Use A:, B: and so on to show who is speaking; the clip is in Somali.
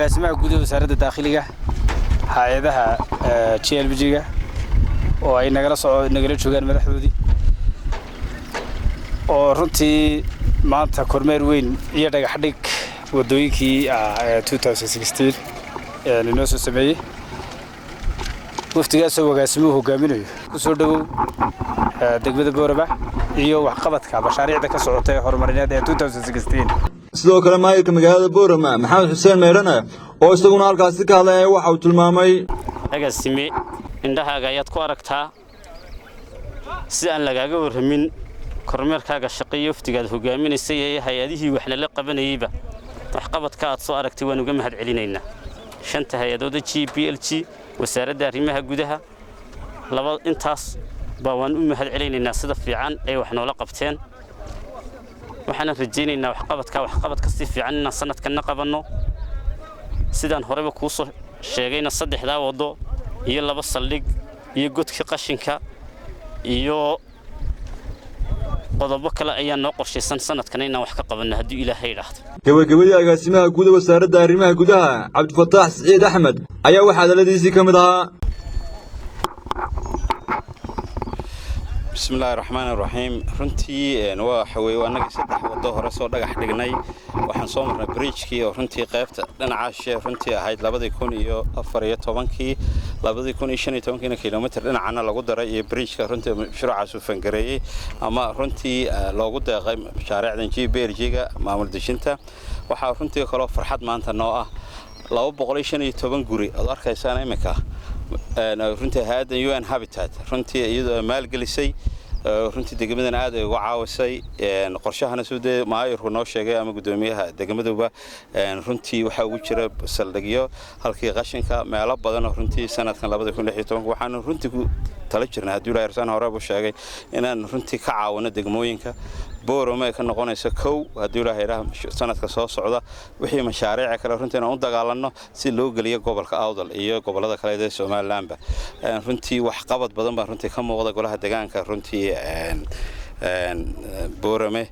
A: agaasimaha guud ee wasaaradda dakhliga hay'adaha GLBG-ga oo ay nagala joogaan madaxdoodii oo runtii maanta kormeer weyn iyo dhagax dhig wadooyinkii 2016 inoo soo sameeyay waftigaasoo agaasimuhu hogaaminayo ku soo dhawow degmada Boorama iyo waxqabadka mashaariicda ka socotay horumarineed ee 2016
B: sidoo kale maayirka magaalada Boorama Maxamed Xuseen Meerane oo isaguna halkaas ka hadlay waxa uu tilmaamay
C: agaasime indhahaaga ayaad ku aragtaa si aan lagaaga waramin kormeerkaaga shaqeeyo waftigaad hogaaminaysay ee hay'adihii waxna la qabanayayba waxqabadka aad soo aragtay waan uga mahad celinaynaa shanta hay'adooda GPLG wasaaradda arrimaha gudaha laba intaas waan u mahad celinaynaa sida fiican ay wax noola qabteen waxaan rajaynaynaa waxqabadka si fiican in sanadkan qabanno sidaan horeba ku soo sheegayna saddexda wado iyo laba saldhig iyo godka qashinka iyo qodobo kale ayaa noo qorshaysan sanadkan inaan wax ka qabanno haddii Ilaahay yiraahdo
B: gabagabadii agaasimaha guud ee wasaaradda arrimaha gudaha Cabdifataax Saciid Axmed ayaa waxa hadaladiisii kamid ahaa
D: بسم الله الرحمن الرحيم runtii waxa weey anaga saddex wado hore soo dhagax dhignay waxaan soo marnay bridge-kii oo runtii qaybta dhinaca runtii ahayd 2014 2015 kilomitir dhinacana lagu daray iyo bridge-ka runtii mashruucaas uu fangareeyay ama runtii loogu deeqay mashaariicdan GPLG-ga maamul dejinta waxa runtii kale farxad maanta noo ah 215 guri oo arkaysaan imika runtii hay'adda UN Habitat runtii iyadoo maalgelisay runtii degmadan aad ay uga caawisay qorshahana soo maayirku noo sheegay ama gudoomiyaha degmaduba runtii waxa ugu jira saldhigyo halkii qashinka meelo badan oo runtii sanadkan 2016 waxaan runtii ku tala jirnaa haddii Ilaahay rasan hore buu sheegay inaan runtii ka caawino degmooyinka Boorama ay ka noqonayso kow haddii Ilaahay sanadka soo socda wixii mashaariic kale runtii aan u dagaalanno si loo geliyo gobolka Awdal iyo gobolada kale ee Soomaaliland runtii wax qabad badan baa runtii ka muuqda golaha deegaanka runtii Boorama